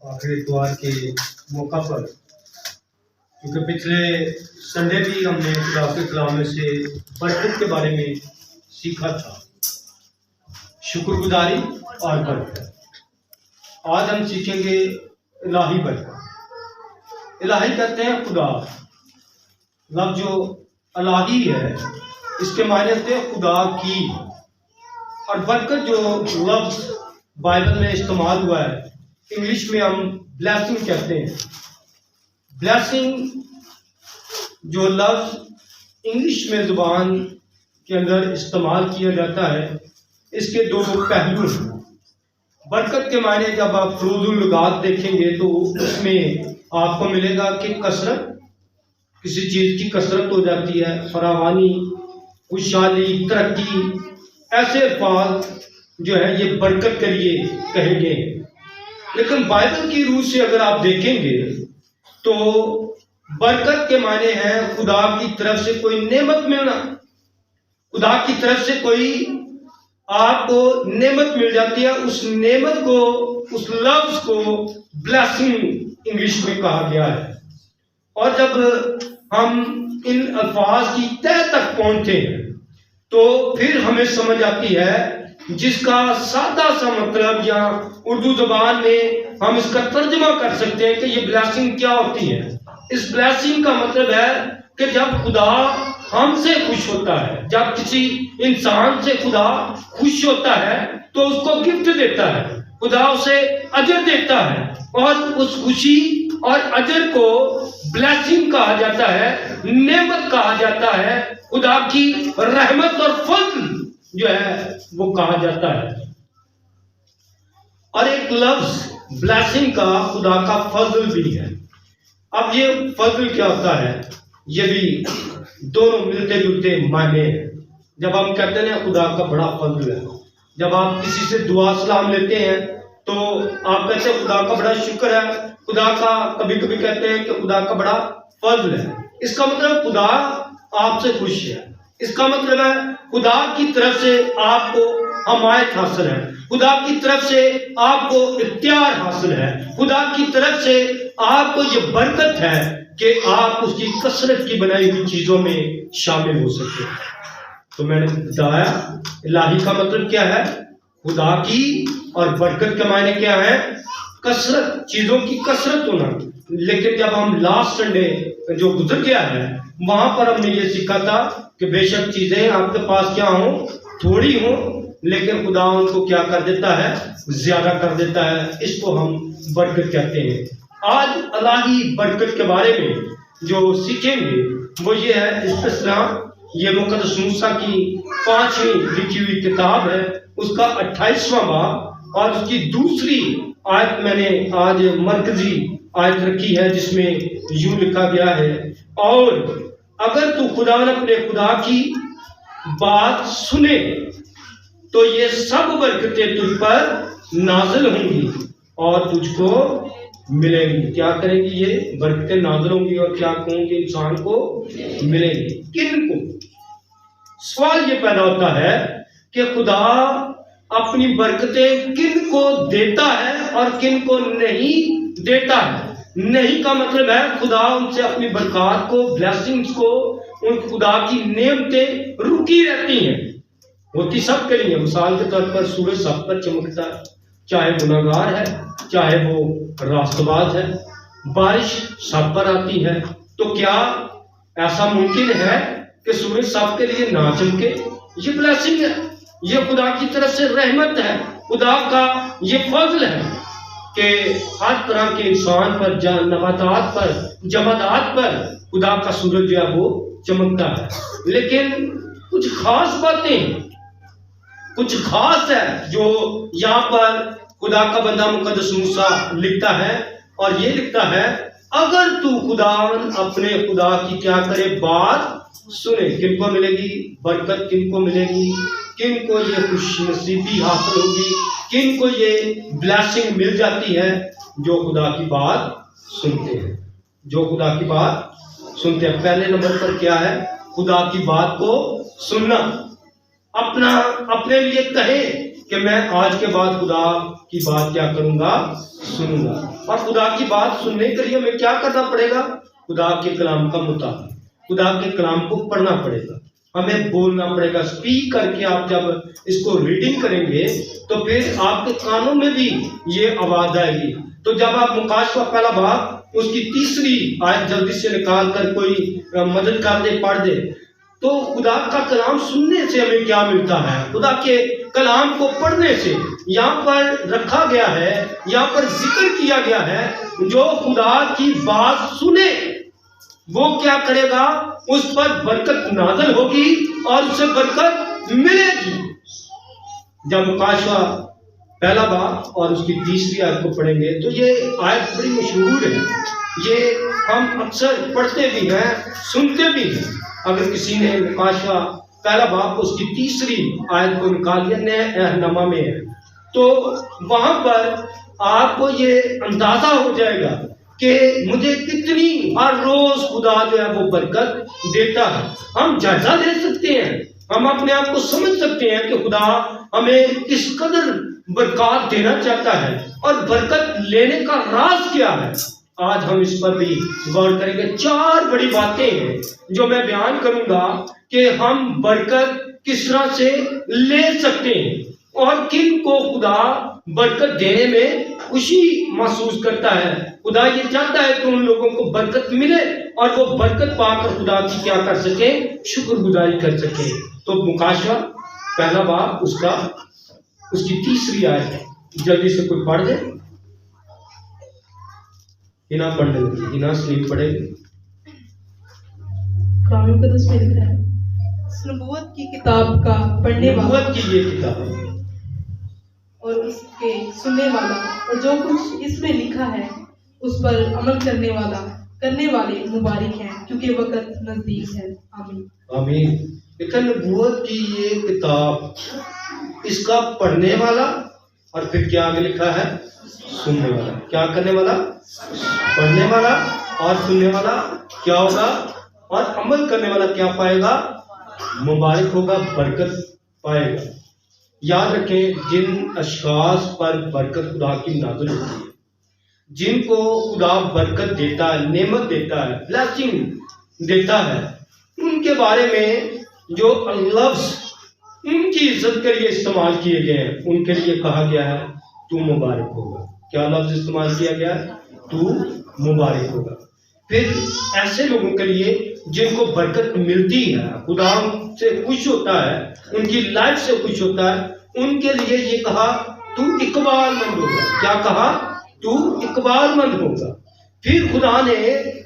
आखिरी इतवार के मौका पर, क्योंकि पिछले संडे भी हमने खुदा के कलाम में से बरकत के बारे में सीखा था, शुक्रगुजारी और बरकत। आज हम सीखेंगे इलाही बरकत। इलाही कहते हैं खुदा। लफ्ज़ जो इलाही है इसके मायने होते हैं खुदा की, और बरकत जो लफ्ज़ बाइबल में इस्तेमाल हुआ है इंग्लिश में हम ब्लेसिंग कहते हैं। ब्लेसिंग जो लफ्ज़ इंग्लिश में ज़ुबान के अंदर इस्तेमाल किया जाता है, इसके दो पहलू हैं। बरकत के मायने जब आप फरूजुल लुगात देखेंगे तो उसमें आपको मिलेगा कि कसरत, किसी चीज़ की कसरत हो जाती है, फरावानी, खुशहाली, तरक्की, ऐसे अल्फाज जो है ये बरकत के लिए कहे गए हैं। लेकिन बाइबल की रूह से अगर आप देखेंगे तो बरकत के माने हैं खुदा की तरफ से कोई नेमत मिलना। खुदा की तरफ से कोई आपको नेमत मिल जाती है, उस नेमत को, उस लफ्ज को ब्लेसिंग इंग्लिश में कहा गया है। और जब हम इन अल्फाज की तह तक पहुंचते हैं तो फिर हमें समझ आती है जिसका सादा सा मतलब, या उर्दू जबान में हम इसका तर्जुमा कर सकते हैं कि ये ब्लेसिंग क्या होती है। इस ब्लेसिंग का मतलब है कि जब खुदा हमसे खुश होता है, जब किसी इंसान से खुदा खुश होता है तो उसको गिफ्ट देता है, खुदा उसे अजर देता है, और उस खुशी और अजर को ब्लेसिंग कहा जाता है, नेमत कहा जाता है, खुदा की रहमत और फज़ल जो है वो कहा जाता है। और एक लफ्ज ब्लेसिंग का खुदा का फजल भी है। अब ये फजल क्या होता है, ये भी दोनों मिलते जुलते मायने हैं। जब हम कहते हैं खुदा का बड़ा फजल है, जब आप किसी से दुआ सलाम लेते हैं तो आप कहते हैं खुदा का बड़ा शुक्र है, खुदा का, कभी कभी कहते हैं कि खुदा का बड़ा फजल है। इसका मतलब खुदा आपसे खुश है, इसका मतलब है खुदा की तरफ से आपको हमायत हासिल है, खुदा की तरफ से आपको इख्तियार हासिल है, खुदा की तरफ से आपको ये बरकत है कि आप उसकी कसरत की बनाई हुई चीजों में शामिल हो सकते हैं। तो मैंने बताया इलाही का मतलब क्या है, खुदा की, और बरकत के मायने क्या है, कसरत, चीजों की कसरत होना। लेकिन जब हम लास्ट संडे जो गुजर गया है वहां पर हमने ये सीखा था कि बेशक चीजें आपके पास क्या हो, थोड़ी हो, लेकिन खुदा उनको क्या कर देता है, ज्यादा कर देता है। इसको हम बरकत कहते हैं। आज इलाही बरकत के बारे में जो सीखेंगे वो ये है, इस तरह ये मुकद्दस मूसा की 5वीं लिखी हुई किताब है, उसका 28वां बाब और उसकी दूसरी आयत मैंने आज मरकजी आयत रखी है, जिसमें यूं लिखा गया है, और अगर तू खुदा अपने खुदा की बात सुने तो ये सब बरकतें तुझ पर नाजिल होंगी और तुझको मिलेंगी। क्या करेंगी ये बरकतें, नाजिल होंगी, और क्या होंगी, इंसान को मिलेंगी। किन को? सवाल ये पैदा होता है कि खुदा अपनी बरकतें किन को देता है और किन को नहीं देता है। नहीं का मतलब है खुदा उनसे अपनी बरकत को, ब्लेसिंग्स को, उन खुदा की नेमतें रुकी रहती हैं, होती सब के लिए। मिसाल के तौर पर सूरज सब पर चमकता है, चाहे गुनाहगार है चाहे वो रास्तबाज है, बारिश सब पर आती है। तो क्या ऐसा मुमकिन है कि सूरज सब के लिए ना चमके? ये ब्लेसिंग है, ये खुदा की तरफ से रहमत है, खुदा का ये फजल है कि हर तरह के इंसान पर, नबातात पर, जमादात पर खुदा का सूरज जो है वो चमकता है। लेकिन कुछ खास बातें, कुछ खास है जो यहाँ पर खुदा का बंदा मुकद्दस मूसा लिखता है, और ये लिखता है, अगर तू खुदा अपने खुदा की क्या करे, बात सुने। किनको मिलेगी बरकत, किनको मिलेगी, किनको ये खुशनसीबी हासिल होगी, किनको ये ब्लेसिंग मिल जाती है, जो खुदा की बात सुनते हैं, जो खुदा की बात सुनते हैं। पहले नंबर पर क्या है, खुदा की बात को सुनना। अपने लिए कहे कि मैं आज के बाद खुदा की बात क्या करूंगा, सुनूंगा। और खुदा की बात सुनने के लिए हमें क्या करना पड़ेगा, खुदा के कलाम का मुताबिक खुदा के कलाम को पढ़ना पड़ेगा, हमें बोलना पड़ेगा। स्पीक करके आप जब इसको रीडिंग करेंगे तो फिर आपके कानों में भी ये आवाज आएगी। तो जब आप मुकाशवा पहला भाग उसकी तीसरी आयत जल्दी से निकाल कर कोई मदद कर दे, पढ़ दे, तो खुदा का कलाम सुनने से हमें क्या मिलता है, खुदा के कलाम को पढ़ने से यहाँ पर रखा गया है, यहाँ पर जिक्र किया गया है, जो खुदा की बात सुने वो क्या करेगा, उस पर बरकत नाज़िल होगी और उसे बरकत मिलेगी। जब मुकाशवा पहला बाब और उसकी तीसरी आयत को पढ़ेंगे तो ये आयत बड़ी मशहूर है, ये हम अक्सर पढ़ते भी हैं, सुनते भी हैं। अगर किसी ने मुकाशवा पहला बाब उसकी तीसरी आयत को निकाल लिया, नए अहदनामा में है, तो वहां पर आपको ये अंदाजा हो जाएगा कि मुझे कितनी हर रोज खुदा जो है वो बरकत देता है। हम जायजा ले सकते हैं, हम अपने आप को समझ सकते हैं कि खुदा हमें किस कदर बरकत देना चाहता है और बरकत लेने का राज क्या है। आज हम इस पर भी गौर करेंगे। 4 बड़ी बातें हैं जो मैं बयान करूंगा कि हम बरकत किस तरह से ले सकते हैं और किन को खुदा बरकत देने में खुशी महसूस करता है। खुदा ये चाहता है कि उन लोगों को बरकत मिले और वो बरकत पाकर खुदा की क्या कर सके, शुक्रगुजारी कर सके। तो मुकाशवा पहला बाब उसकी तीसरी आयत है, जल्दी से कोई पढ़ दे। हिना पढ़ने लगी, हिना स्लीप पढ़ेगी। कुरान मुकद्दस में लिखा है, नबूवत की किताब का पढ़ने वाला, नबूवत की ये किताब और उसके सुनने वाला और जो कुछ इसमें लिखा है उस पर अमल करने वाले मुबारक हैं, क्योंकि वक्त नजदीक है। आमीन आमीन। लेकिन नबूवत की ये किताब, इसका पढ़ने वाला और फिर क्या आगे लिखा है, सुनने वाला। क्या करने वाला, पढ़ने वाला और सुनने वाला क्या होगा, और अमल करने वाला क्या पाएगा, मुबारक होगा, बरकत पाएगा। याद रखें, जिन अशखास पर बरकत खुदा की नाज़िल होती है, जिनको खुदा बरकत देता है, नेमत देता है, ब्लेसिंग देता है, उनके बारे में जो लफ्ज उनकी इज्जत के लिए इस्तेमाल किए गए हैं, उनके लिए कहा गया है तू मुबारक होगा। क्या लफ्ज इस्तेमाल किया गया है, तू मुबारक होगा। फिर ऐसे लोगों के लिए जिनको बरकत मिलती है, खुदा से खुश होता है, उनकी लाइफ से खुश होता है, उनके लिए ये कहा तू इकबालमंद होगा। क्या कहा, तू इकबालमंद होगा। फिर खुदा ने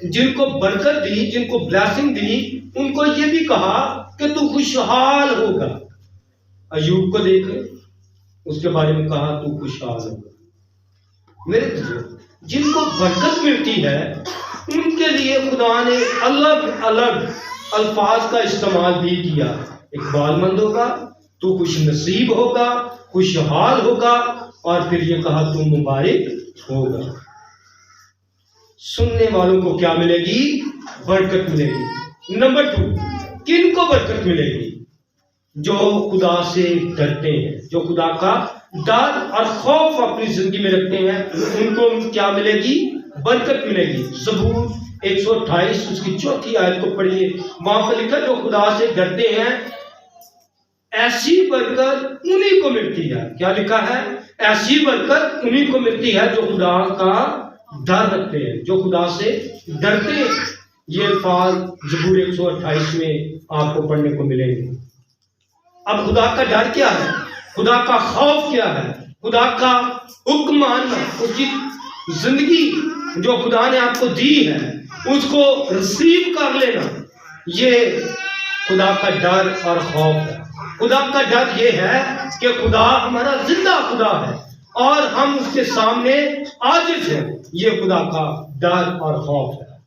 जिनको बरकत दी, जिनको ब्लेसिंग दी, उनको ये भी कहा कि तू खुशहाल होगा। अयूब को देख, उसके बारे में कहा तू खुशहाल होगा। मेरे बुजुर्ग, जिनको बरकत मिलती है उनके लिए खुदा ने अलग अलग अल्फाज का इस्तेमाल भी किया। इकबालमंद होगा, तू खुश नसीब होगा, खुशहाल होगा, और फिर ये कहा तू मुबारक होगा। सुनने वालों को क्या मिलेगी, बरकत मिलेगी। नंबर 2, किन को बरकत मिलेगी, जो खुदा से डरते हैं, जो खुदा का डर और खौफ अपनी जिंदगी में रखते हैं, उनको क्या मिलेगी, बरकत मिलेगी। ज़बूर 128 उसकी 4थी आयत को पढ़िए, वहां पर लिखा जो खुदा से डरते हैं ऐसी बरकत उन्हीं को मिलती है। क्या लिखा है, ऐसी बरकत उन्हीं को मिलती है जो खुदा का डर रखते हैं, जो खुदा से डरते हैं। ये अल्फाज ज़बूर 128 में आपको पढ़ने को मिलेंगे। अब खुदा का डर क्या है, खुदा का खौफ क्या है, खुदा का हुक्म मानना, उसकी जिंदगी जो खुदा ने आपको दी है उसको रिसीव कर लेना, ये खुदा का डर और खौफ है। खुदा का डर ये है कि खुदा हमारा जिंदा खुदा है और हम उसके सामने आजिज हैं, ये खुदा का डर और खौफ है।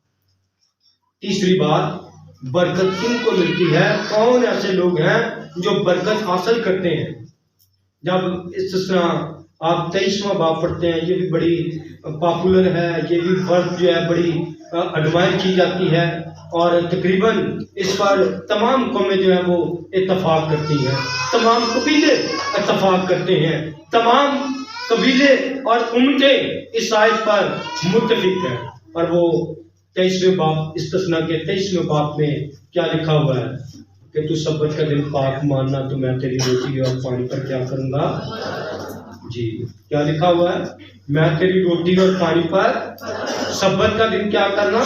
तीसरी बात, बरकत किनको मिलती है, कौन ऐसे लोग हैं जो बरकत हासिल करते हैं। जब इस तरह आप 23वां बाब पढ़ते हैं, ये भी बड़ी पॉपुलर है, ये भी वर्ड जो है बड़ी एडमायर की जाती है और तकरीबन इस पर तमाम कौमें जो है वो इत्तफाक करती हैं, तमाम कबीले इत्तफाक करते हैं, तमाम कबीले और उम्मतें इस आयत पर मुत्तफिक हैं। और वो 23वें बाब इस्तिस्ना के 23वें बाब में क्या लिखा हुआ है कि तू सब्बत का दिन पाक मानना तो मैं तेरी रोटी और पानी पर क्या करूँगा। जी, क्या लिखा हुआ है, मैं तेरी रोटी और पानी पर सब्बत का दिन क्या करना।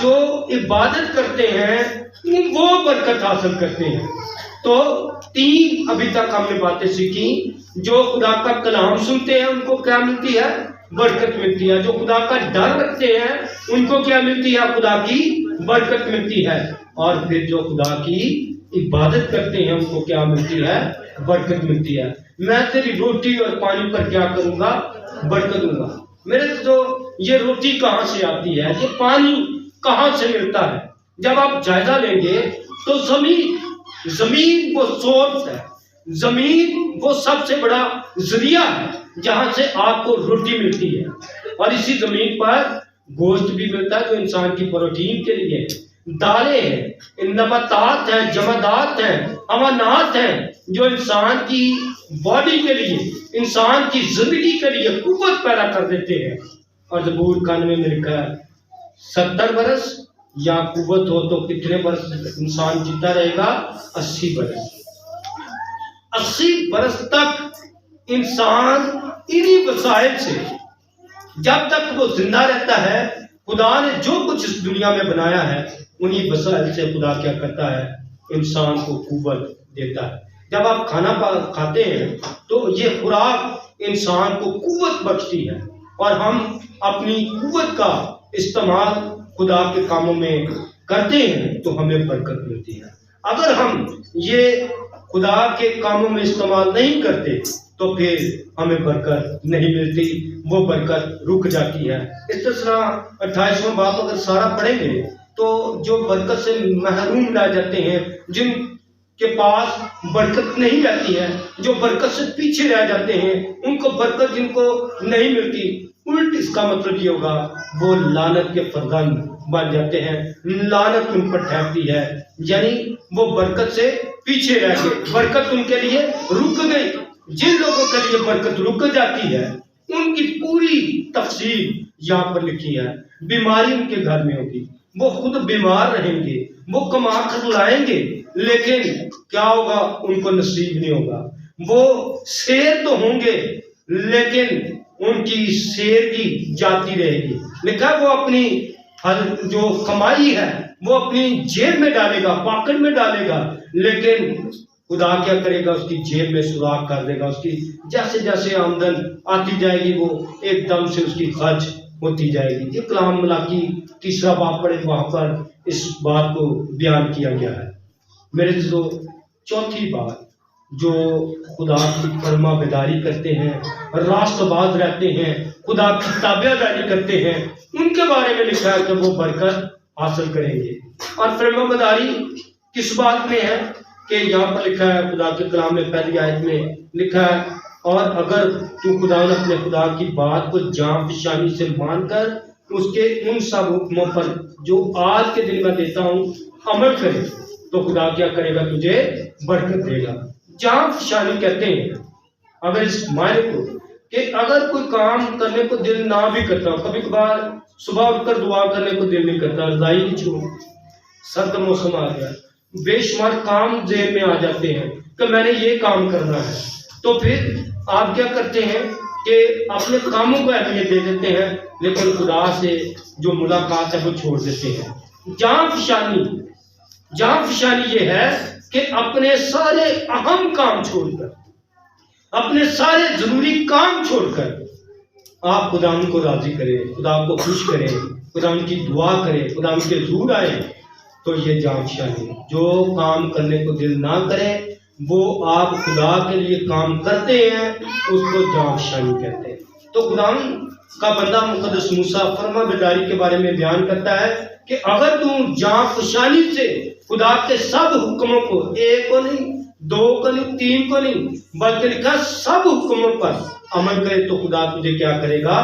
जो इबादत करते हैं वो बरकत हासिल करते हैं। तो 3 अभी तक हमने बातें सीखी। जो खुदा का कलाम सुनते हैं उनको क्या मिलती है, बरकत मिलती है। जो खुदा का डर रखते हैं उनको क्या मिलती है, खुदा की बरकत मिलती है। और फिर जो खुदा की इबादत करते हैं उनको क्या मिलती है, बरकत मिलती है। मैं तेरी रोटी और पानी पर क्या करूंगा, बरकत दूंगा। मेरे तो ये रोटी कहाँ से आती है, ये पानी कहाँ से मिलता है। जब आप जायजा लेंगे तो जमीन वो सोर्स है, जमीन वो सबसे बड़ा जरिया है जहां से आपको रोटी मिलती है। और इसी जमीन पर गोश्त भी मिलता है जो इंसान की प्रोटीन के लिए है, दालें हैं, नबातात हैं, जमादात हैं, अमानात हैं जो इंसान की बॉडी के लिए, इंसान की जिंदगी के लिए कुव्वत पैदा कर देते हैं। और ज़बूर 91 में लिखा है 70 बरस या कुव्वत हो तो कितने बरस इंसान जीता रहेगा, 80 बरस। 80 बरस तक इंसान इन्हीं वसाइल से, जब तक वो जिंदा रहता है, खुदा ने जो कुछ इस दुनिया में बनाया है उन्हीं वसाइल से खुदा क्या करता है, इंसान को कुव्वत देता है। जब आप खाना खाते हैं तो ये खुराक इंसान को कुव्वत बख्शती है और हम अपनी कुव्वत का इस्तेमाल खुदा के कामों में करते हैं तो हमें बरकत मिलती है। अगर हम ये खुदा के कामों में इस्तेमाल नहीं करते तो फिर हमें बरकत नहीं मिलती, वो बरकत रुक जाती है। इस तरह 28वां बाब अगर सारा पढ़ेंगे तो जो बरकत से महरूम रह जाते हैं, जिनके पास बरकत नहीं रहती है, जो बरकत से पीछे रह जाते हैं, उनको बरकत जिनको नहीं मिलती, उल्ट इसका मतलब ये होगा वो लानत के फरजंद बन जाते हैं, लानत उन पर ठहरती है। यानी वो बरकत से पीछे रह गए, बरकत उनके लिए रुक गई। जिन लोगों के लिए बरकत रुक जाती है उनकी पूरी तफसील यहाँ पर लिखी है। बीमारी उनके घर में होगी, वो खुद बीमार रहेंगे, वो कमा कर लाएंगे, लेकिन क्या होगा, उनको नसीब नहीं होगा। वो शेर तो होंगे लेकिन उनकी शेर की जाती रहेगी। लिखा वो अपनी जो कमाई है वो अपनी जेब में डालेगा, पॉकेट में डालेगा, लेकिन खुदा क्या करेगा, उसकी जेब में सुराख कर देगा। उसकी जैसे जैसे आमदन आती जाएगी वो एकदम से उसकी खर्च होती जाएगी। ये कलाम मलाकी 3रा बाब पढ़े, वहां पर इस बात को बयान किया गया है। मेरे तो 4थी बात, जो खुदा की फरमाबरदारी करते हैं, रास्तबाज रहते हैं, खुदा की ताबेदारी करते हैं, उनके बारे में लिखा है कि वो बरकत हासिल करेंगे। और फरमाबरदारी किस बात में है कि यहाँ पर लिखा है, खुदा के कलाम में पहली आयत में लिखा है, और अगर तू खुदा अपने खुदा की बात को जान पहचानी से मानकर उसके उन सब हुक्मों पर जो आज के दिन मैं देता हूँ अमल करे तो खुदा क्या करेगा, तुझे बरकत देगा। जान पहचानी कहते हैं अगर इस मायने को कि अगर कोई काम करने को दिल ना भी करता, कभी कभार सुबह उठकर दुआ करने को दिल नहीं करता, रजाई नहीं छू, सर्द मौसम आ गया, बेशुमार काम जेब में आ जाते हैं कि मैंने ये काम करना है, तो फिर आप क्या करते हैं कि अपने कामों को अहमियत दे देते हैं, लेकिन खुदा से जो मुलाकात है वो छोड़ देते हैं। जान पहचानी ये है कि अपने सारे अहम काम छोड़कर, अपने सारे जरूरी काम छोड़कर आप खुदा को राजी करें, खुदा को खुश करें, खुदा की दुआ करें, खुदा के हजूर आए, तो ये जान पहचानी। जो काम करने को दिल ना करे वो आप खुदा के लिए काम करते हैं, उसको जान पहचानी कहते हैं। तो खुदा का बंदा मुकद्दस मूसा फरमाबरदारी के बारे में बयान करता है कि अगर तू जान पहचानी से खुदा के सब हुक्मों को, एक को नहीं, दो को नहीं, तीन को नहीं, बल्कि लिखा सब हुक्मों पर अमल करे तो खुदा तुझे क्या करेगा,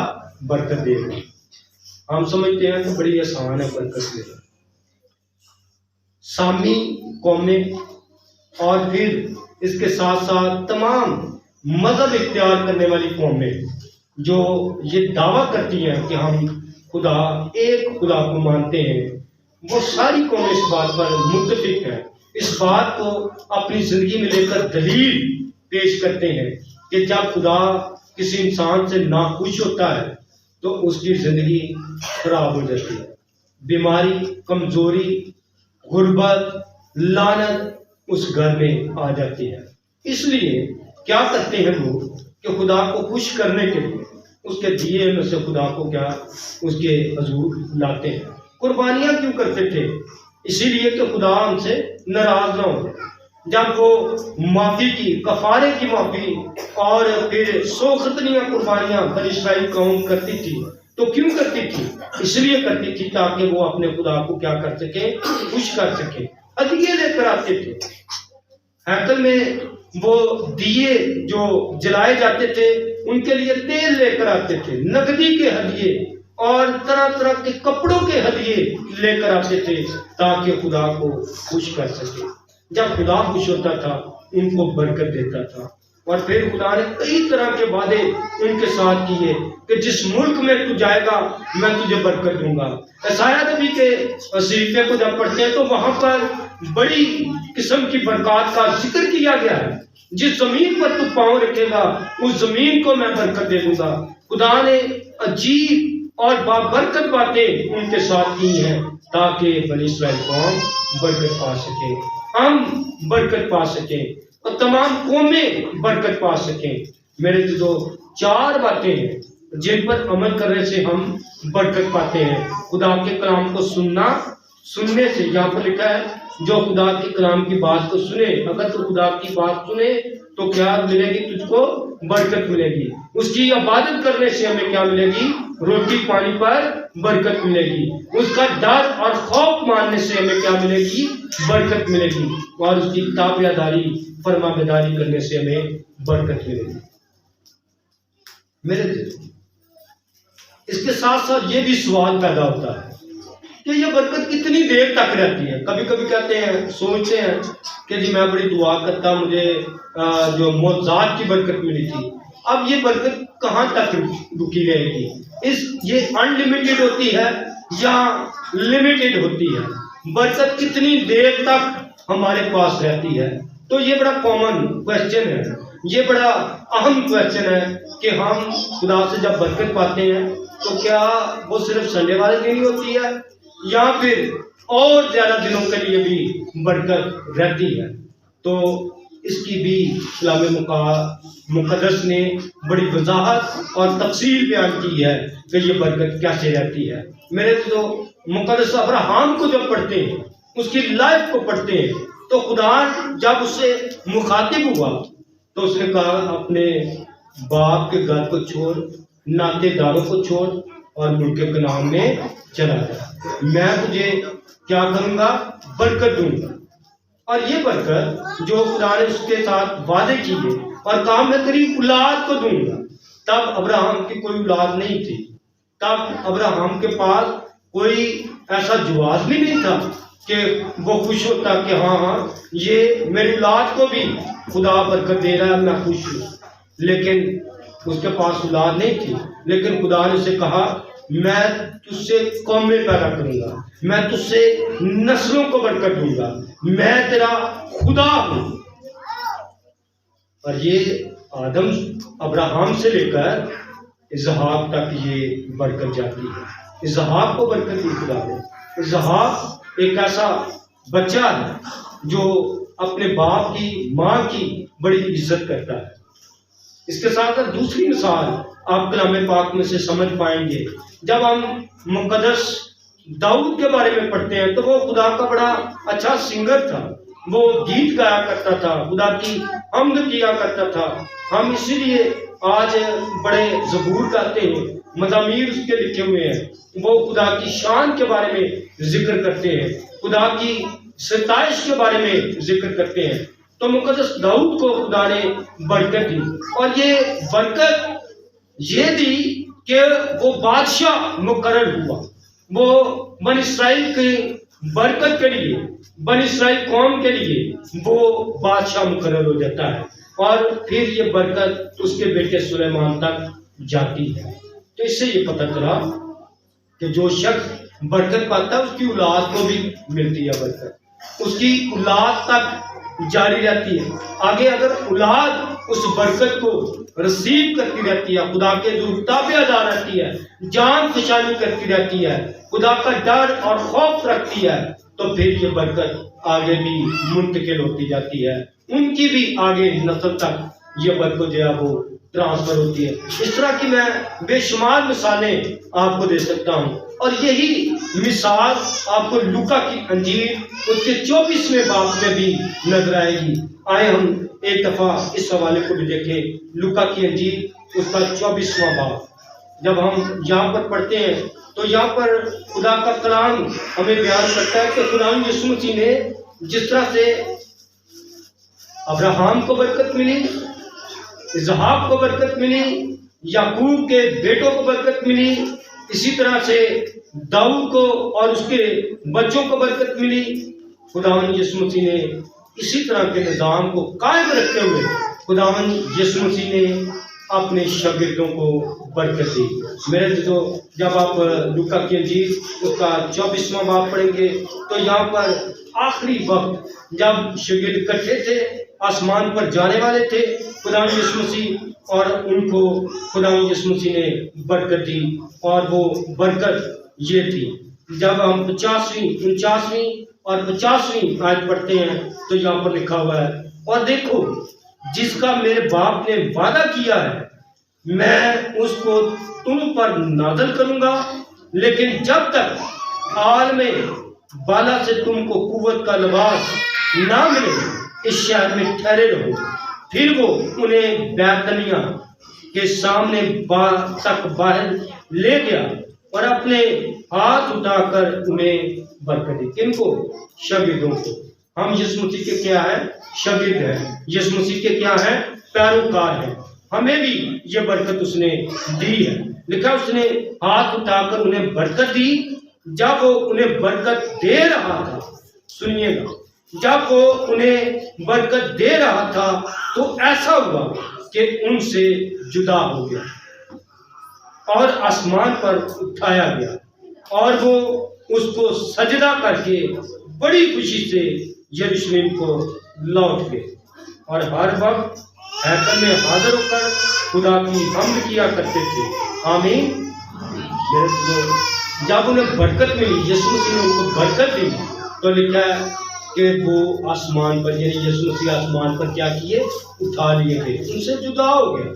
बरकत देगा। हम समझते हैं कि बड़ी आसान है बरकत लेना। सामी कौमें और फिर इसके साथ साथ तमाम मजहब इख्तियार करने वाली कौमें जो ये दावा करती हैं कि हम खुदा एक खुदा को मानते हैं, वो सारी कौमें इस बात पर मुत्तफिक हैं, इस बात को अपनी जिंदगी में लेकर दलील पेश करते हैं कि जब खुदा किसी इंसान से नाखुश होता है तो उसकी जिंदगी खराब हो जाती है। बीमारी, कमजोरी, गुर्बत, लानत उस घर में आ जाती है। इसलिए क्या करते हैं लोग कि खुदा को खुश करने के लिए उसके दिए में से खुदा को क्या उसके हजूर लाते हैं। कुर्बानियां क्यों करते थे? इसीलिए कि खुदा हमसे नाराज ना हो। जब वो माफी की, कफारे की माफी और फिर 100 खतनियां कुर्बानियां बनी इस्राइल कौम करती थी, तो क्यों करती थी? इसलिए करती थी ताकि वो अपने खुदा को क्या कर सके, खुश कर सके। हदिये लेकर आते थे हैकल में, वो दिए जो जलाए जाते थे उनके लिए तेल लेकर आते थे, नकदी के हदिये और तरह तरह के कपड़ों के हदिये लेकर आते थे ताकि खुदा को खुश कर सके। जब खुदा खुश होता था उनको बरकत देता था। और फिर खुदा ने कई तरह के वादे उनके साथ किए कि जिस मुल्क में तू जाएगा मैं तुझे बरकत दूंगा। यशायाह नबी के सहीफे को जब पढ़ते हैं तो वहां पर बड़ी किस्म की बरकत का जिक्र किया गया है। जिस जमीन पर तू पांव रखेगा उस जमीन को मैं बरकत दे दूंगा। खुदा ने अजीब और बाबरकत बातें उनके साथ की हैं ताकि बनी इस्राइल कौम बरकत पा सके, हम बरकत पा सके और तमाम कौमें बरकत पा सकें। मेरे तो 4 बातें हैं जिन पर अमल करने से हम बरकत पाते हैं। खुदा के कलाम को सुनने से, यहाँ पर लिखा है जो खुदा के कलाम की बात को सुने, अगर तू खुदा की बात सुने तो क्या मिलेगी? तुझको बरकत मिलेगी। उसकी इबादत करने से हमें क्या मिलेगी? रोटी पानी पर बरकत मिलेगी। उसका डर और खौफ मानने से हमें क्या मिलेगी? बरकत मिलेगी। और उसकी ताबियादारी, फरमाबरदारी करने से हमें बरकत मिलेगी। मेरे दिल इसके साथ साथ ये भी सवाल पैदा होता है कि ये बरकत कितनी देर तक रहती है। कभी कभी कहते हैं, सोचते हैं कि जी मैं बड़ी दुआ करता, मुझे जो मौजात की बरकत मिली थी। अब ये बरकत कहाँ तक रुकी रहेगी? ये अनलिमिटेड होती है या लिमिटेड होती है? बरकत कितनी देर तक हमारे पास रहती है? तो ये बड़ा कॉमन क्वेश्चन है, ये बड़ा अहम क्वेश्चन है कि हम खुदा से जब बरकत पाते हैं तो क्या वो सिर्फ संडे वाले दिन ही होती है या फिर और ज्यादा दिनों के लिए भी बरकत रहती है? तो इसकी भी इस्लाम मुक़द्दस ने बड़ी वजाहत और तफसील बयान की है कि ये बरकत कैसे रहती है। मेरे तो मुक़द्दस अब्राहम को जब पढ़ते हैं, उसकी लाइफ को पढ़ते हैं, तो खुदा जब उससे मुखातिब हुआ तो उसने कहा अपने बाप के घर को छोड़, नातेदारों को छोड़ और मुल्क कनान में चला जा। मैं तुझे क्या करूंगा? बरकत दूंगा। और ये बरकत जो खुदा ने उसके साथ वादे किए और कहा मैं तेरी औलाद को दूंगा। तब अब्राहम की कोई औलाद नहीं थी, तब अब्राहम के पास कोई ऐसा जवाब भी नहीं था कि वो खुश होता कि हाँ ये मेरी औलाद को भी खुदा बरकत दे रहा है, मैं खुश हूँ। लेकिन उसके पास औलाद नहीं थी, लेकिन खुदा ने उसे कहा मैं तुझसे कौमें पैदा करूंगा, मैं तुझसे नस्लों को बरकत दूंगा, मैं तेरा खुदा हूं। और ये आदम अब्राहम से लेकर इसहाक तक ये बरकत जाती है। इसहाक को बरकत दी खुदा ने। इसहाक एक ऐसा बच्चा है जो अपने बाप की, माँ की बड़ी इज्जत करता है। इसके साथ दूसरी मिसाल आप कलाम पाक में से समझ पाएंगे। जब हम मुक़द्दस दाऊद के बारे में पढ़ते हैं तो वो खुदा का बड़ा अच्छा सिंगर था, वो गीत गाया करता था, खुदा की हम्द किया करता था। हम इसीलिए आज बड़े ज़बूर गाते हैं, मज़ामीर उसके लिखे हुए हैं, वो खुदा की शान के बारे में जिक्र करते हैं, खुदा की सताइश के बारे में जिक्र करते हैं। तो मुक़द्दस दाऊद को खुदा ने बरकत दी और ये बरकत ये दी कि वो बादशाह मुकर्रर हुआ, वो बनी इस्राइल की बरकत के लिए, बनी इस्राइल कौम के लिए वो बादशाह मुकर्रर हो जाता है और फिर ये बरकत उसके बेटे सुलेमान तक जाती है। तो इससे ये पता चला कि जो शख्स बरकत पाता है उसकी औलाद को भी मिलती है बरकत, उसकी औलाद तक जारी रहती है। आगे अगर औलाद उस बरकत को रिसीव करती रहती है, खुदा के ताबे अदा रहती है, जान फशानी करती रहती है, खुदा का डर और खौफ रखती है, तो फिर ये बरकत आगे भी मुंतकिल होती जाती है, उनकी भी आगे नस्ल तक ये बरकत जो है वो ट्रांसफर होती है। इस तरह की मैं बेशुमार मिसालें आपको दे सकता हूँ और यही मिसाल आपको लूका की अंजील उसके 24वें बाब में भी नजर आएगी। आए हम एक दफा इस हवाले को भी देखें, लूका की अंजील उसका 24वां बाब। जब हम यहाँ पर पढ़ते हैं तो यहाँ पर खुदा का कलाम हमें बयान करता है कि खुदा यीशु मसीह ने जिस तरह से अब्राहम को बरकत मिली, इसहाक को बरकत मिली, याकूब के बेटों को बरकत मिली, इसी तरह से दाऊद को और उसके बच्चों को बरकत मिली। खुदावन यीशु मसीह ने इसी तरह के निज़ाम को कायम रखते हुए खुदावन यीशु मसीह ने अपने शागिर्दों को बरकत दी। मेरे जो जब आप लूका की अंजील उसका 24वां बाब पढ़ेंगे तो यहाँ पर आखिरी वक्त जब शागिर्द इकट्ठे थे, आसमान पर जाने वाले थे, खुदा यीशु मसीह और उनको खुदा यीशु मसीह ने बरकत दी और वो बरकत ये थी। जब हम 50वीं 49वीं और 50वीं आयत पढ़ते हैं तो यहाँ पर लिखा हुआ है, और देखो जिसका मेरे बाप ने वादा किया है मैं उसको तुम पर नाज़िल करूंगा, लेकिन जब तक हाल में बाला से तुमको कुव्वत का लिबास ना मिले इस शहर में ठहरे रहो। फिर वो उन्हें बैतनिया के सामने तक बाहर ले गया और अपने हाथ उठाकर उन्हें बरकत दी। किनको? शागिर्दों को। हम यीशु मसीह के क्या है? शागिर्द हैं। यीशु मसीह के क्या है? पैरोकार हैं। हमें भी ये बरकत उसने दी है। लिखा उसने हाथ उठाकर उन्हें बरकत दी। जब वो उन्हें बरकत दे रहा था, सुनिएगा, जब वो उन्हें बरकत दे रहा था तो ऐसा हुआ कि उनसे जुदा हो गया और आसमान पर उठाया गया और वो उसको सजदा करके बड़ी खुशी से यरूशलेम को लौट गए और हर वक्त हैकल में हाजिर होकर खुदा की हम्द किया करते थे। आमीन। मेरे लोग, जब उन्हें बरकत मिली, यीशु मसीह ने उनको बरकत दी, तो लिखा है कि वो आसमान पर, यानी यीशु मसीह आसमान पर क्या किए? उठा लिए थे, उनसे जुदा हो गए।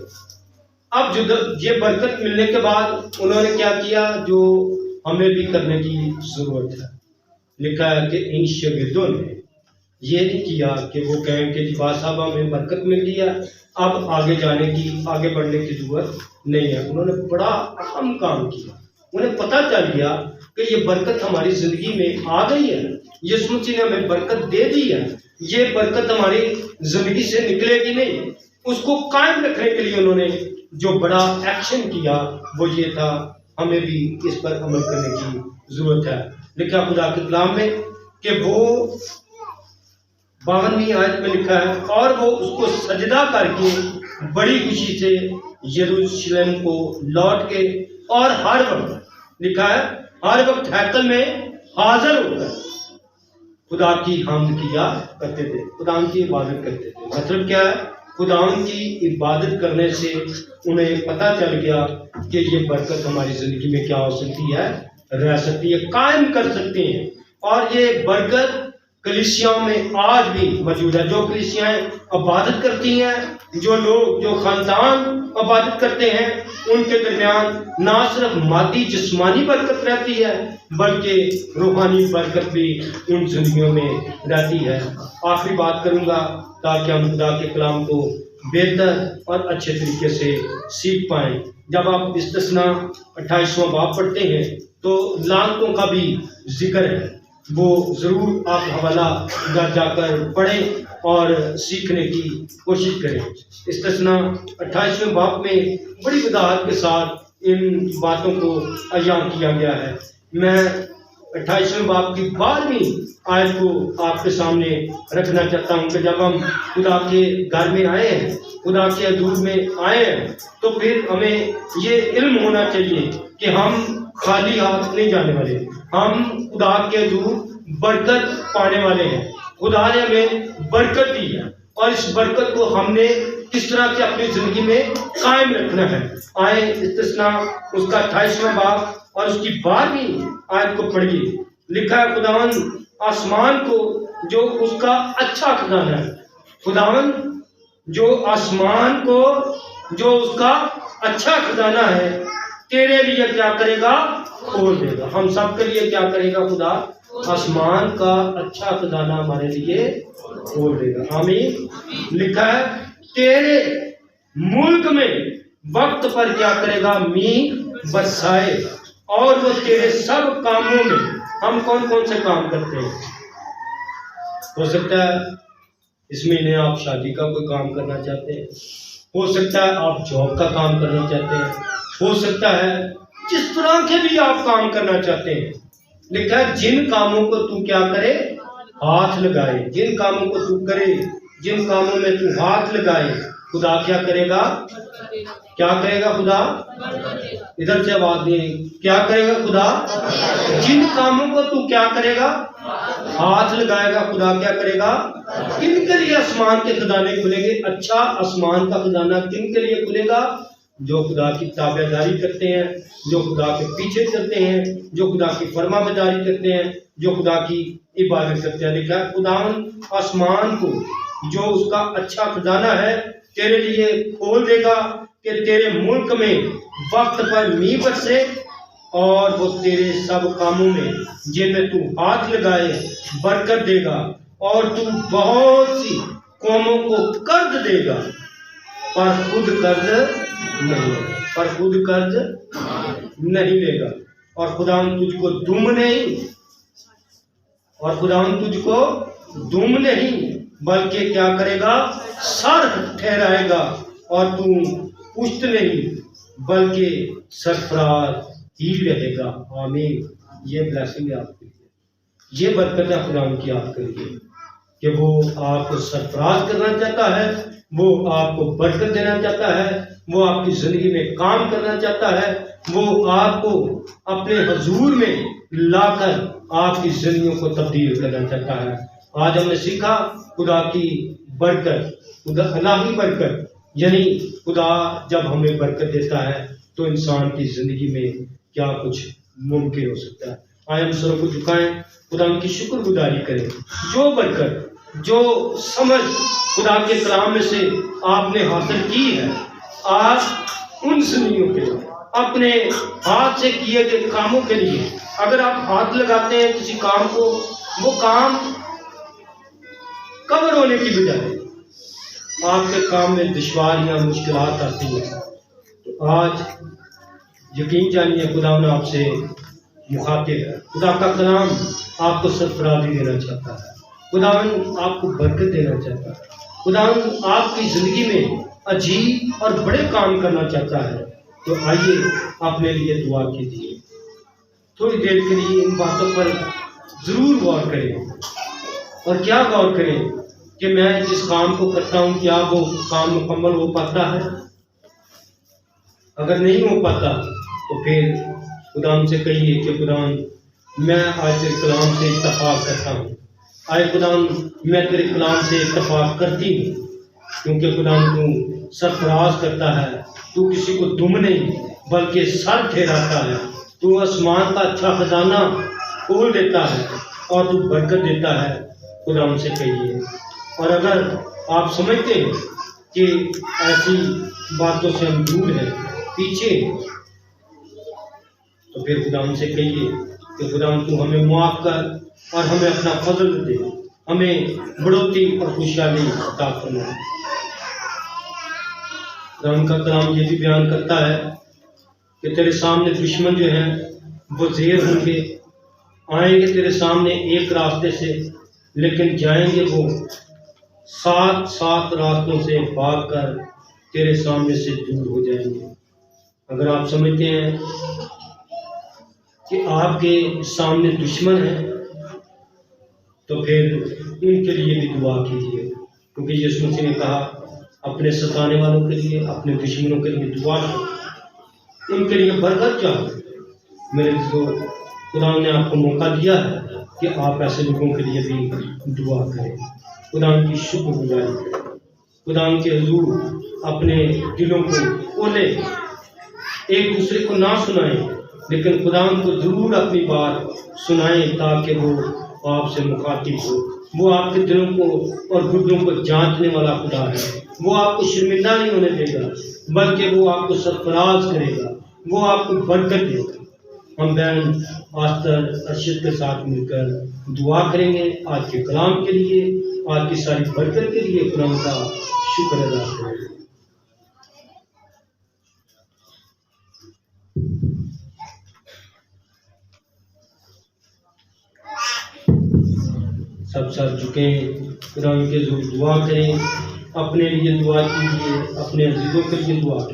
अब जुदा ये बरकत मिलने के बाद उन्होंने क्या किया जो हमें भी करने की जरूरत है। लिखा है कि इन शागिर्दों ने ये नहीं किया कि वो कहें कि जी बादशाह साहब हमें बरकत मिल गई है, अब आगे जाने की, आगे बढ़ने की जरूरत नहीं है। उन्होंने बड़ा अहम काम किया। उन्हें पता चल गया कि ये बरकत हमारी जिंदगी में आ गई है, यीशु मसीह ने हमें बरकत दे दी है, ये बरकत हमारी जिंदगी से निकलेगी नहीं। उसको कायम रखने के लिए उन्होंने जो बड़ा एक्शन किया वो ये था, हमें भी इस पर अमल करने की जरूरत है। लिखा खुदा के कलाम में कि वो 52वीं आयत में लिखा है, और वो उसको सजदा करके बड़ी खुशी से यरूशलेम को लौट के, और हर वक्त लिखा है हर वक्त हैकल में हाजिर होकर खुदा की हम्द किया करते थे, खुदा की इबादत करते थे। मतलब क्या है? खुदा की इबादत करने से उन्हें पता चल गया कि ये बरकत हमारी जिंदगी में क्या हो सकती है, रह सकती है, कायम कर सकते हैं। और ये बरकत कलीसियाओं में आज भी मौजूद है। जो कलीसियाएं इबादत करती हैं, जो लोग, जो खानदान इबादत करते हैं, उनके दरमियान ना सिर्फ मादी जिस्मानी बरकत रहती है बल्कि रूहानी बरकत भी उन जिंदगियों में रहती है। आखिरी बात करूंगा ताकि हम खुदा के कलाम को बेहतर और अच्छे तरीके से सीख पाएं। जब आप इस्तिस्ना 28वां बाब पढ़ते हैं तो लानतों का भी जिक्र है, वो जरूर आप हवाला घर जाकर पढ़ें और सीखने की कोशिश करें। इस्तिस्ना 28वें बाब में बड़ी वजाहत के साथ इन बातों को अयां किया गया है। मैं 28वें बाब की 12वीं आयत को आपके सामने रखना चाहता हूँ कि जब हम खुदा के घर में आए हैं, खुदा के हजूर में आए हैं, तो फिर हमें ये इल्म होना चाहिए कि हम खाली हाथ नहीं जाने वाले। हम खुदा के हजूर बरकत पाने वाले हैं। खुदा ने हमें बरकत दी है और इस बरकत को हमने किस तरह से अपनी जिंदगी में कायम रखना है। आए इस्तिस्ना उसका 28वां बाब और उसकी 12वीं आयत को पढ़िए। लिखा है, खुदावन आसमान को जो उसका अच्छा खजाना है, खुदावन जो आसमान को जो उसका अच्छा खजाना है तेरे लिए क्या करेगा? खोल देगा। हम सब के लिए क्या करेगा? खुदा आसमान का अच्छा खजाना हमारे लिए खोल देगा। आमीन। लिखा है, तेरे मुल्क में वक्त पर क्या करेगा? मींह बरसाएगा और वो तेरे सब कामों में। हम कौन कौन से काम करते हैं? हो सकता है इस महीने आप शादी का कोई काम करना चाहते हैं, हो सकता है आप जॉब का काम करना चाहते हैं, हो सकता है जिस तरह के भी आप काम करना चाहते हैं। लिखा है, जिन कामों को तू क्या करे? हाथ लगाए। जिन कामों को तू करे, जिन कामों में तू हाथ लगाए, खुदा क्या करेगा? क्या करेगा खुदा? इधर से आवाज नहीं, क्या करेगा खुदा? जिन कामों को तू क्या करेगा? हाथ लगाएगा, खुदा क्या करेगा? किन के लिए आसमान के खजाने खुलेंगे? अच्छा, आसमान का खजाना किन के लिए खुलेगा? जो खुदा की ताबेदारी करते हैं, जो खुदा के पीछे चलते हैं, जो खुदा की फरमाबरदारी करते हैं, जो खुदा की इबादत करते हैं। लिखा है, खुदावन आसमान को जो उसका अच्छा खजाना है तेरे लिए खोल देगा कि तेरे मुल्क में वक्त पर मींह बरसे और वो तेरे सब कामों में जिनमें तू हाथ लगाए बरकत देगा और तू बहुत सी कौमों को कर्ज देगा पर खुद कर्ज नहीं लेगा, पर खुद कर्ज नहीं लेगा। और खुदावन तुझको दुम नहीं, और खुदावन तुझको दुम नहीं बल्कि क्या करेगा? सर ठहराएगा और तू पुष्ट नहीं बल्कि सरफराज ही रहेगा। आमीन। ये ब्लेसिंग है आपके लिए, ये बरकत है खुदावन की आपके लिए कि वो आपको सरफराज करना चाहता है, वो आपको बरकत देना चाहता है, वो आपकी जिंदगी में काम करना चाहता है, वो आपको अपने हजूर में लाकर आपकी जिंदगियों को तब्दील करना चाहता है। आज हमने सीखा खुदा की बरकत, खुदा इलाही बरकत, यानी खुदा जब हमें बरकत देता है तो इंसान की जिंदगी में क्या कुछ मुमकिन हो सकता है। आए हम सरों को झुकाएं, खुदा उनकी शुक्रगुजारी करें। जो बरकत, जो समझ खुदा के कलाम में से आपने हासिल की है, आज उन जिंदगियों के लिए, अपने हाथ से किए गए कामों के लिए अगर आप हाथ लगाते हैं किसी काम को, वो काम कवर होने की बजाय आपके काम में दुश्वारियां, मुश्किलात आती हैं, तो आज यकीन जानिए खुदा ने आपसे मुखातिब है। खुदा का कलाम आपको सरफराजी देना चाहता है, खुदावन आपको बरकत देना चाहता है, खुदावन आपकी जिंदगी में अजीब और बड़े काम करना चाहता है। तो आइए अपने लिए दुआ कीजिए, थोड़ी देर के लिए इन बातों पर जरूर गौर करें। और क्या गौर करें कि मैं जिस काम को करता हूं क्या वो काम मुकम्मल हो पाता है? अगर नहीं हो पाता तो फिर खुदाम से कहिए कि खुदाम मैं आज तेरे कलाम से इत्तफाक करता हूँ, आए खुदाम मैं तेरे कलाम से इत्तफाक करती हूँ, क्योंकि खुदाम तू सरफराज करता है, तू किसी को दुम नहीं बल्कि सर ठहराता है, तू आसमान का अच्छा खजाना खोल देता है और तू बरकत देता है। खुदाम से कहिए। और अगर आप समझते हैं कि ऐसी बातों से हम दूर हैं, पीछे, तो फिर खुदाम से कहिए कि खुदाम तू हमें माफ कर और हमें अपना फजल दे, हमें बढ़ोतरी और खुशहाली अता फरमा। खुदाम का कलाम ये भी बयान करता है कि तेरे सामने दुश्मन जो हैं वो ज़ेर होंगे, आएंगे तेरे सामने एक रास्ते से, लेकिन जाएंगे वो 7 रास्तों से भाग कर तेरे सामने से दूर हो जाएंगे। अगर आप समझते हैं कि आपके सामने दुश्मन है तो फिर इनके लिए भी दुआ कीजिए, क्योंकि यीशु मसीह ने कहा अपने सताने वालों के लिए, अपने दुश्मनों के लिए दुआ करो, इनके लिए बरकत चाहो। मेरे तो खुदा ने आपको मौका दिया है कि आप ऐसे लोगों के लिए भी दुआ करें, खुदा की शुक्रगुजारी करें, खुदा के हुजूर अपने दिलों को खोले, एक दूसरे को ना सुनाएं, लेकिन खुदा को जरूर अपनी बात सुनाएं ताकि वो आपसे मुखातिब हो। वो आपके दिलों को और गुर्दों को जांचने वाला खुदा है। वो आपको शर्मिंदा नहीं होने देगा, बल्कि वो आपको सरफराज करेगा, वो आपको बरकत देगा। हम बहन आस्तर अर्शद के साथ मिलकर दुआ करेंगे आज के कलाम के लिए, आज की सारी बरकत के लिए खुदा का शुक्र अदा करेंगे। सब सर झुकें, खुदा के जो दुआ करें, अपने लिए दुआ कीजिए, अपने अजीजों के लिए दुआ कीजिए।